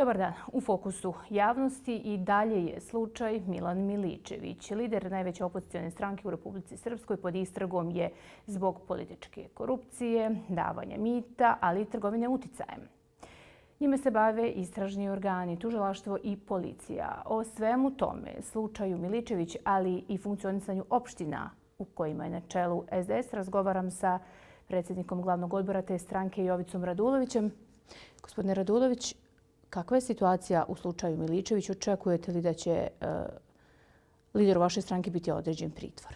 Dobar dan. U fokusu javnosti i dalje je slučaj Milan Miličević. Lider najveće opozicione stranke u Republici Srpskoj pod istragom je zbog političke korupcije, davanja mita, ali i trgovine uticajem. Njime se bave istražni organi, tužilaštvo i policija. O svemu tome, slučaju Miličević, ali i funkcionisanju opština u kojima je na čelu SDS, razgovaram sa predsjednikom glavnog odbora te stranke Jovicom Radulovićem. Gospodine Radulović, kakva je situacija u slučaju Miličević? Očekujete li da će lideru vaše stranke biti određen pritvor?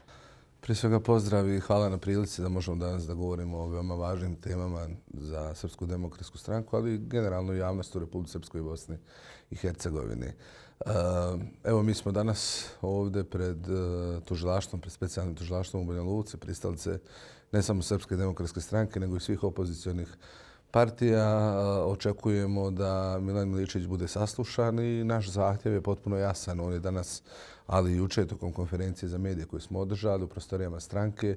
Prije svega pozdrav i hvala na prilici da možemo danas da govorimo o veoma važnim temama za Srpsku demokratsku stranku, ali i generalno javnost u Republici Srpskoj i Bosni i Hercegovini. Evo, mi smo danas ovdje pred tužilaštvom, pred specijalnim tužilaštvom u Banja Luci, pristalice ne samo Srpske demokratske stranke, nego i svih opozicionih partija. Očekujemo da Milan Miličević bude saslušan i naš zahtjev je potpuno jasan. On je danas, ali i jučer tokom konferencije za medije koju smo održali u prostorijama stranke,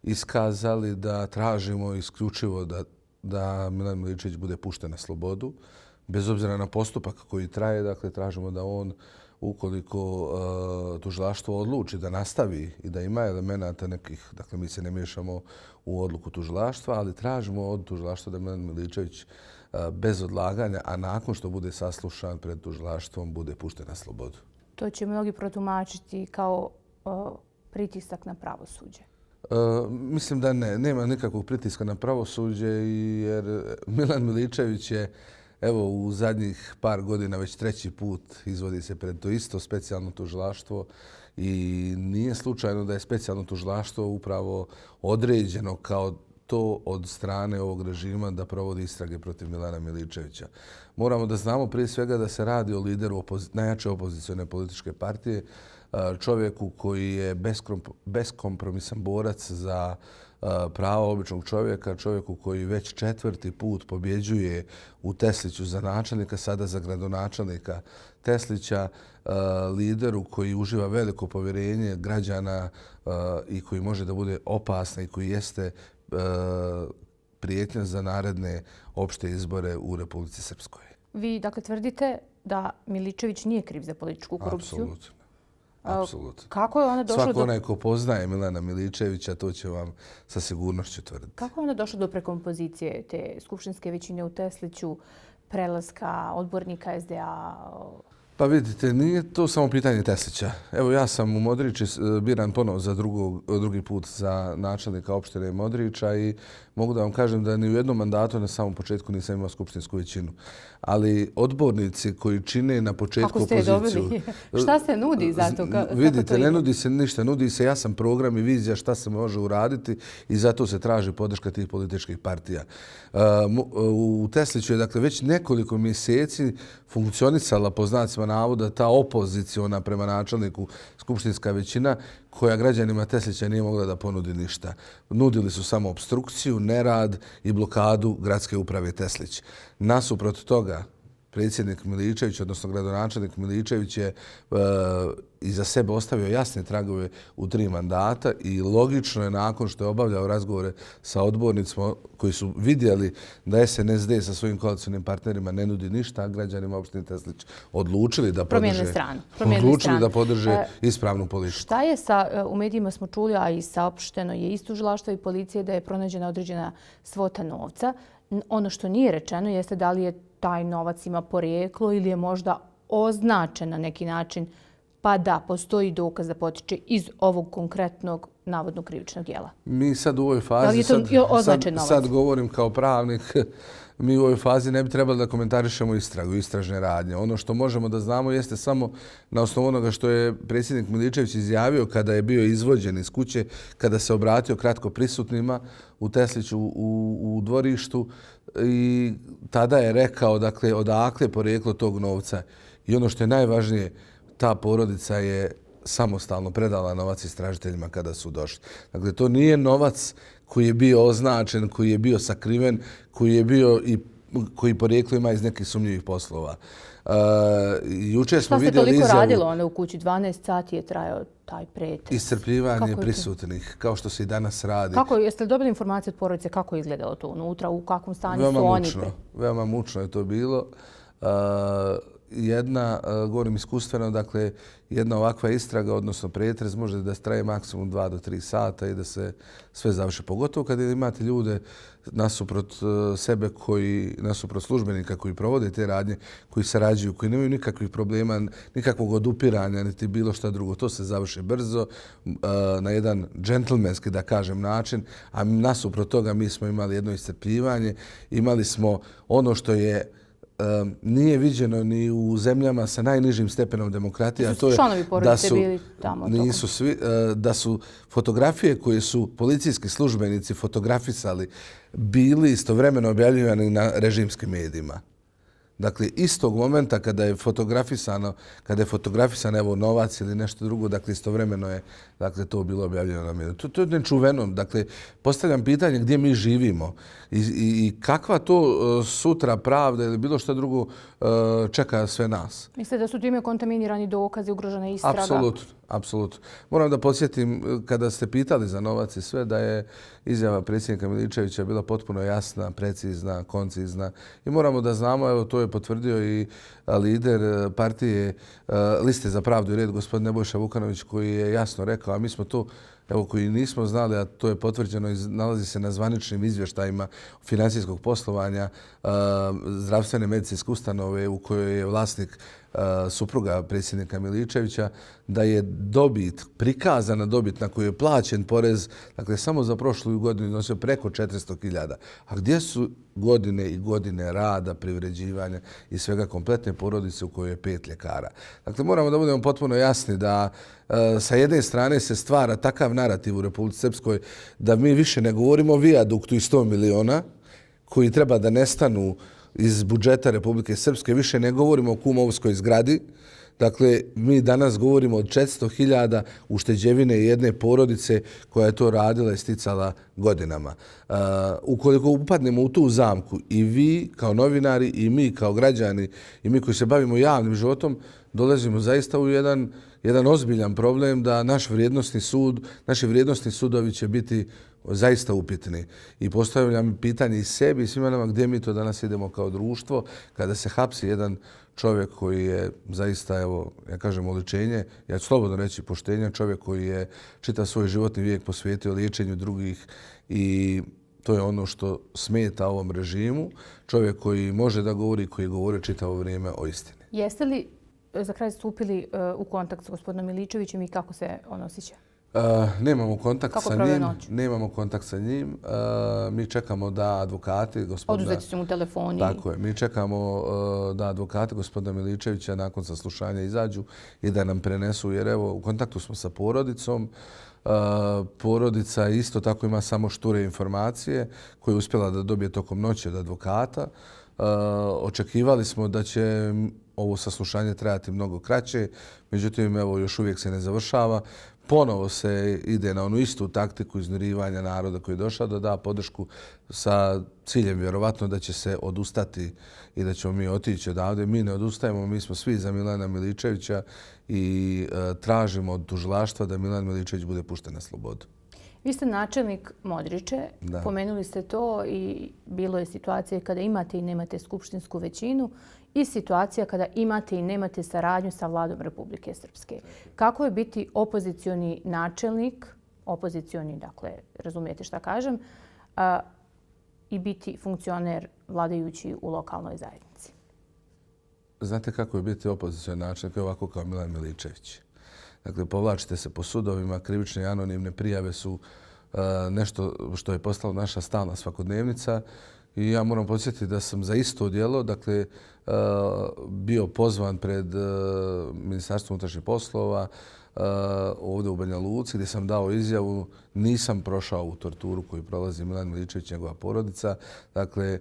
iskazali da tražimo isključivo da Milan Miličević bude pušten na slobodu. Bez obzira na postupak koji traje, dakle, tražimo da on, ukoliko tužilaštvo odluči da nastavi i da ima elemenata nekih, dakle, mi se ne miješamo u odluku tužilaštva, ali tražimo od tužilaštva da Milan Miličević bez odlaganja, a nakon što bude saslušan pred tužilaštvom, bude pušten na slobodu. To će mnogi protumačiti kao pritisak na pravosuđe. Mislim da ne. Nema nikakvog pritiska na pravosuđe jer Milan Miličević je, evo, u zadnjih par godina već treći put izvodi se pred to isto specijalno tužilaštvo i nije slučajno da je specijalno tužilaštvo upravo određeno kao to od strane ovog režima da provodi istrage protiv Milana Miličevića. Moramo da znamo prije svega da se radi o lideru najjače opozicione političke partije, čovjeku koji je beskompromisan borac za prava običnog čovjeka, čovjeku koji već četvrti put pobjeđuje u Tesliću za načelnika, sada za gradonačelnika Teslića, lideru koji uživa veliko povjerenje građana i koji može da bude opasan i koji jeste prijetnja za naredne opšte izbore u Republici Srpskoj. Vi, dakle, tvrdite da Miličević nije kriv za političku korupciju? Apsolutno. Apsolutno. Kako je ona došla Svako onaj ko poznaje Milana Miličevića, to će vam sa sigurnošću tvrditi. Kako je ona došla do prekompozicije te skupštinske većine u Tesliću, prelaska odbornika SDA? Pa vidite, nije to samo pitanje Teslića. Evo, ja sam u Modriči biran ponovo za drugi put za načelnika opštine Modriča i mogu da vam kažem da ni u jednom mandatu na samom početku nisam imao skupštinsku većinu. Ali odbornici koji čine na početku opoziciju... Kako ste je dobili? Šta se nudi za to? Vidite, ne nudi se ništa. Nudi se jasan program i vizija šta se može uraditi i zato se traži podrška tih političkih partija. U Tesliću je, dakle, već nekoliko mjeseci funkcionisala, po znacima navoda, ta opoziciona prema načelniku skupštinska većina koja građanima Teslića nije mogla da ponudi ništa. Nudili su samo obstrukciju, nerad i blokadu gradske uprave Teslić. Nasuprot toga, predsjednik Miličević, odnosno gradonačelnik Miličević je iza sebe ostavio jasne tragove u 3 mandata i logično je nakon što je obavljao razgovore sa odbornicima koji su vidjeli da SNSD sa svojim koalicionim partnerima ne nudi ništa, a građanima opštine Teslić odlučili da podrže ispravnu politiku. Šta je sa, u medijima smo čuli, a i saopšteno je iz tužilaštva i policije da je pronađena određena svota novca. Ono što nije rečeno jeste da li je taj novac ima porijeklo ili je možda označen na neki način, pa da postoji dokaz da potiče iz ovog konkretnog navodnog krivičnog djela. Mi sad u ovoj fazi, sad govorim kao pravnik, mi u ovoj fazi ne bi trebali da komentarišemo istragu, istražne radnje. Ono što možemo da znamo jeste samo na osnovu onoga što je predsjednik Miličević izjavio kada je bio izvođen iz kuće, kada se obratio kratko prisutnima u Tesliću u dvorištu i tada je rekao, dakle, odakle je porijeklo tog novca. I ono što je najvažnije, ta porodica je samostalno predala novac istražiteljima kada su došli. Dakle, to nije novac koji je bio označen, koji je bio sakriven, koji je bio i koji porijeklo ima iz nekih sumnjivih poslova. Jučer smo vidjeli izjavu... Šta ste toliko radilo onda u kući? 12 sati je trajao taj pretres. Iscrpljivanje prisutnih, kao što se i danas radi. Jeste li dobili informacije od porodice kako je izgledalo to unutra, u kakvom stanju su oni? Veoma mučno je to bilo. Jedna, govorim iskustveno, dakle, jedna ovakva istraga, odnosno pretres, može da traje maksimum 2 do 3 sata i da se sve završi. Pogotovo kad imate ljude nasuprot sebe, nasuprot službenika koji provode te radnje, koji sarađuju, koji nemaju nikakvih problema, nikakvog odupiranja, niti bilo šta drugo. To se završi brzo, na jedan džentlmenski, da kažem, način, a nasuprot toga mi smo imali jedno iscrpljivanje, imali smo ono što nije viđeno ni u zemljama sa najnižim stepenom demokratije, a to je članovi porodice bili tamo. Nisu svi, da su fotografije koje su policijski službenici fotografisali bili istovremeno objavljivani na režimskim medijima. Dakle, istog momenta kada je fotografisan evo novac ili nešto drugo, dakle istovremeno je to bilo objavljeno na mediju. To je nečuveno. Dakle, postavljam pitanje gdje mi živimo i kakva to sutra pravda ili bilo što drugo čeka sve nas. Mislite da su time kontaminirani dokazi, ugrožena istraga? Apsolutno. Moram da podsjetim, kada ste pitali za novac i sve, da je izjava predsjednika Miličevića bila potpuno jasna, precizna, koncizna. I moramo da znamo, evo to je potvrdio i lider partije Liste za pravdu i red, gospodin Nebojša Vukanović, koji je jasno rekao, a mi smo to, evo koji nismo znali, a to je potvrđeno i nalazi se na zvaničnim izvještajima financijskog poslovanja zdravstvene medicinske ustanove u kojoj je vlasnik supruga predsjednika Miličevića, da je dobit, prikazana dobit na koju je plaćen porez, dakle samo za prošlu godinu iznosio preko 400.000. A gdje su godine i godine rada, privređivanja i svega kompletne porodice u kojoj je 5 ljekara? Dakle, moramo da budemo potpuno jasni da sa jedne strane se stvara takav narativ u Republici Srpskoj da mi više ne govorimo o vijaduktu i 100 miliona koji treba da nestanu iz budžeta Republike Srpske, više ne govorimo o kumovskoj zgradi. Dakle, mi danas govorimo od 400.000 ušteđevine jedne porodice koja je to radila i sticala godinama. Ukoliko upadnemo u tu zamku i vi kao novinari i mi kao građani i mi koji se bavimo javnim životom, dolazimo zaista u jedan ozbiljan problem da naši vrijednosni sudovi će biti zaista upitni. I postavljam pitanje i sebi i svima nama gdje mi to danas idemo kao društvo kada se hapsi jedan čovjek koji je zaista, evo, ja kažem oličenje, ja ću slobodno reći poštenja, čovjek koji je čitav svoj životni vijek posvetio liječenju drugih i to je ono što smeta ovom režimu. Čovjek koji može da govori, koji govori čitavo vrijeme o istini. Jeste li za kraj stupili u kontakt s gospodinom Miličevićem i kako se on osjeća? Nemamo kontakt sa njim. Mi čekamo da advokati gospodina... Oduzeti su mu telefoni. Tako je. Mi čekamo da advokati gospodina Miličevića nakon saslušanja izađu i da nam prenesu, jer evo u kontaktu smo sa porodicom. Porodica isto tako ima samo šture informacije koje je uspjela da dobije tokom noći od advokata. Očekivali smo da će ovo saslušanje trajati mnogo kraće, međutim, evo, još uvijek se ne završava. Ponovo se ide na onu istu taktiku iznurivanja naroda koji je došao da da podršku sa ciljem vjerovatno da će se odustati i da ćemo mi otići odavde. Mi ne odustajemo, mi smo svi za Milana Miličevića i tražimo od tužilaštva da Milan Miličević bude pušten na slobodu. Vi ste načelnik Modriče, pomenuli ste to i bilo je situacije kada imate i nemate skupštinsku većinu i situacija kada imate i nemate saradnju sa vladom Republike Srpske. Kako je biti opozicioni načelnik, opozicioni, dakle, razumijete šta kažem, i biti funkcioner vladajući u lokalnoj zajednici? Znate kako je biti opozicioni načelnik ovako kao Milan Miličević? Dakle, povlačite se po sudovima, krivične i anonimne prijave su nešto što je postalo naša stalna svakodnevnica i ja moram podsjetiti da sam za isto djelo, dakle, bio pozvan pred Ministarstvo unutrašnjih poslova ovdje u Banja Luci gdje sam dao izjavu, nisam prošao u torturu koju prolazi Milan Miličević i njegova porodica, dakle,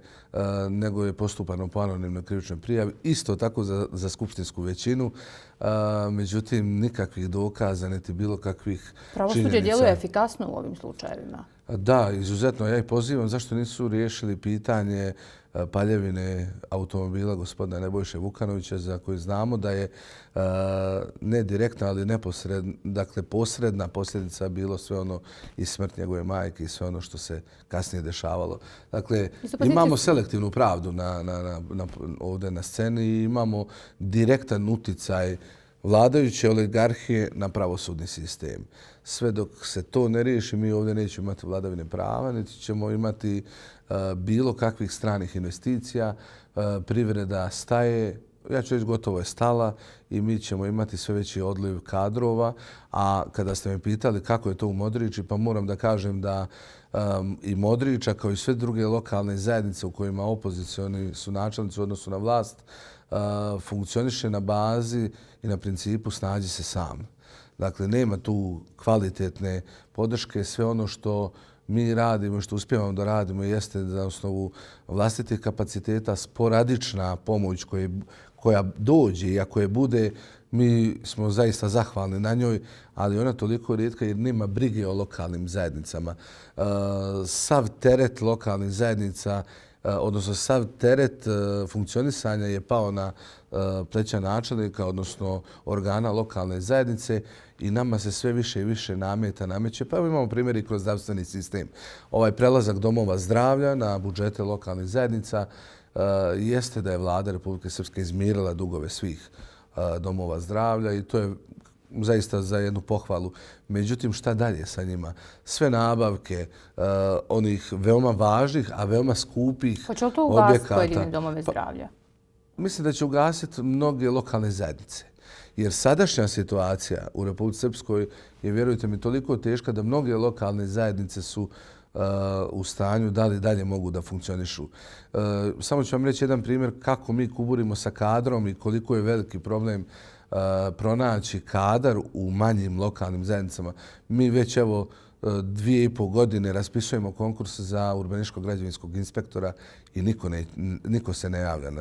nego je postupano po anonimnoj krivičnoj prijavi, isto tako za skupštinsku većinu, međutim, nikakvih dokaza, niti bilo kakvih činjenica. Pravosuđe djeluje efikasno u ovim slučajevima. Da, izuzetno. Ja ih pozivam zašto nisu riješili pitanje paljevine automobila gospodina Nebojše Vukanovića, za koji znamo da je ne direktna, ali neposredna, dakle posredna posljedica bilo sve ono i smrt njegove majke i sve ono što se kasnije dešavalo. Dakle, imamo selektivnu pravdu ovdje na sceni i imamo direktan uticaj vladajuće oligarhije na pravosudni sistem. Sve dok se to ne riješi, mi ovdje nećemo imati vladavine prava, niti ćemo imati bilo kakvih stranih investicija. Privreda staje, ja ću reći gotovo je stala i mi ćemo imati sve veći odliv kadrova. A kada ste me pitali kako je to u Modriči, pa moram da kažem da i Modriča kao i sve druge lokalne zajednice u kojima opozicioni su načelnici u odnosu na vlast funkcioniše na bazi i na principu snađi se sam. Dakle, nema tu kvalitetne podrške. Sve ono što mi radimo i što uspijevamo da radimo jeste na osnovu vlastitih kapaciteta sporadična pomoć koja dođe i ako je bude, mi smo zaista zahvalni na njoj, ali ona toliko rijetka jer nema brige o lokalnim zajednicama. Sav teret lokalnih zajednica, odnosno sav teret funkcionisanja je pao na pleća načelnika, odnosno organa lokalne zajednice i nama se sve više i više nameće. Pa evo imamo primjer i kroz zdravstveni sistem. Ovaj prelazak domova zdravlja na budžete lokalnih zajednica jeste da je vlada Republike Srpske izmirila dugove svih domova zdravlja i to je zaista za jednu pohvalu. Međutim, šta dalje sa njima? Sve nabavke onih veoma važnih, a veoma skupih objekata. Hoće li to ugasiti pojedine domove zdravlja? Mislim da će ugasiti mnoge lokalne zajednice. Jer sadašnja situacija u Republici Srpskoj je, vjerujte mi, toliko teška da mnoge lokalne zajednice su u stanju da li dalje mogu da funkcionišu. Samo ću vam reći jedan primjer kako mi kuburimo sa kadrom i koliko je veliki problem pronaći kadar u manjim lokalnim zajednicama. Mi već evo 2,5 godine raspisujemo konkurs za urbanističko-građevinskog inspektora i niko se ne javlja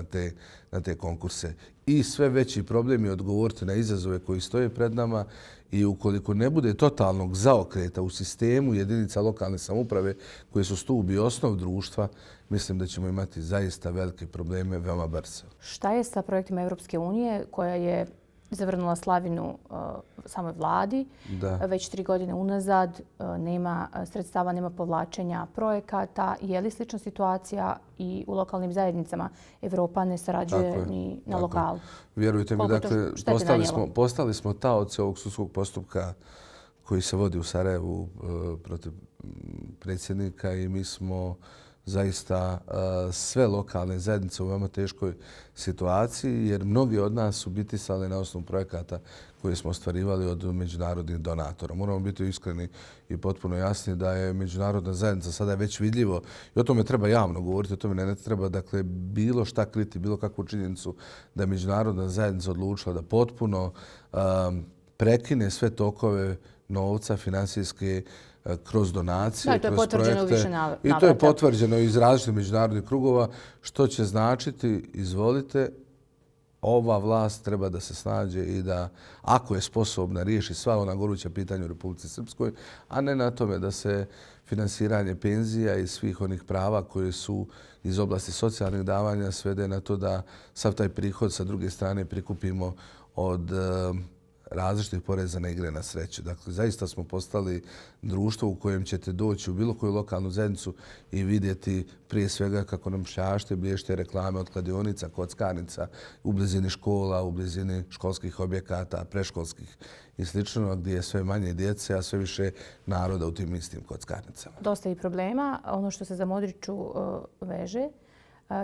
na te konkurse. I sve veći problem je odgovoriti na izazove koji stoje pred nama i ukoliko ne bude totalnog zaokreta u sistemu jedinica lokalne samouprave koje su stup i osnov društva, mislim da ćemo imati zaista velike probleme veoma brzo. Šta je sa projektima Evropske unije koja je zavrnula slavinu samoj vladi? Već 3 godine unazad nema sredstava, nema povlačenja projekata. Je li slična situacija i u lokalnim zajednicama? Evropa ne sarađuje ni na lokalu. Vjerujte mi, dakle, postali smo taoci ovog sudskog postupka koji se vodi u Sarajevu protiv predsjednika i mi smo zaista sve lokalne zajednice u veoma teškoj situaciji jer mnogi od nas su bitisali na osnovu projekata koje smo ostvarivali od međunarodnih donatora. Moramo biti iskreni i potpuno jasni da je međunarodna zajednica sada već vidljivo i o tome treba javno govoriti, o tome ne treba dakle, bilo šta kriti, bilo kakvu činjenicu da je međunarodna zajednica odlučila da potpuno prekine sve tokove novca finansijske kroz donacije, kroz projekte. I to je potvrđeno iz različitih međunarodnih krugova, što će značiti, izvolite, ova vlast treba da se snađe i da, ako je sposobna, riješi sva ona goruća pitanja u Republici Srpskoj, a ne na tome da se finansiranje penzija i svih onih prava koje su iz oblasti socijalnih davanja svede na to da sav taj prihod sa druge strane prikupimo od različitih poreza na igre na sreću. Dakle, zaista smo postali društvo u kojem ćete doći u bilo koju lokalnu zajednicu i vidjeti prije svega kako nam šljašte, blješte reklame od kladionica, kockarnica u blizini škola, u blizini školskih objekata, preškolskih i slično, gdje je sve manje djece, a sve više naroda u tim istim kockarnicama. Dosta i problema. Ono što se za Modriču veže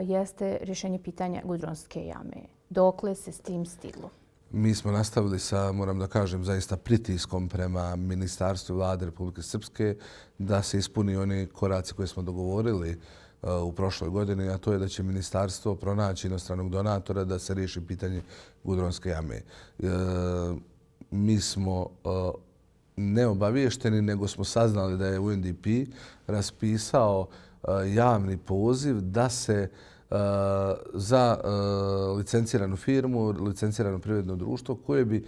jeste rješenje pitanja Gudronske jame. Dokle se s tim stiglo? Mi smo nastavili sa, moram da kažem, zaista pritiskom prema Ministarstvu vlade Republike Srpske da se ispuni oni koraci koje smo dogovorili u prošloj godini, a to je da će ministarstvo pronaći inostranog donatora da se riješi pitanje Gudronske jame. Mi smo neobaviješteni, nego smo saznali da je UNDP raspisao javni poziv da se za licenciranu firmu, licencirano privredno društvo koje bi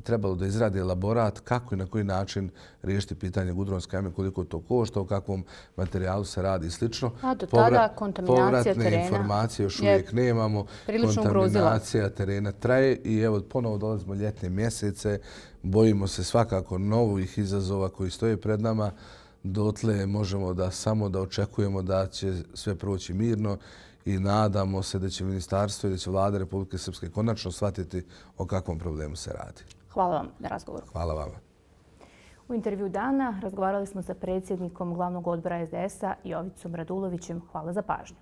trebalo da izradi elaborat kako i na koji način riješiti pitanje Gudronske jame, koliko to košta, o kakvom materijalu se radi i slično. A do tada kontaminacija terena povratne informacije još uvijek nemamo. Prilično ugrozila. Kontaminacija terena traje i evo ponovo dolazimo ljetne mjesece. Bojimo se svakako novih izazova koji stoje pred nama. Dotle možemo da samo da očekujemo da će sve proći mirno i nadamo se da će ministarstvo i da će vlada Republike Srpske konačno shvatiti o kakvom problemu se radi. Hvala vam na razgovoru. Hvala vama. U intervju dana razgovarali smo sa predsjednikom glavnog odbora SDS-a Jovicom Radulovićem. Hvala za pažnju.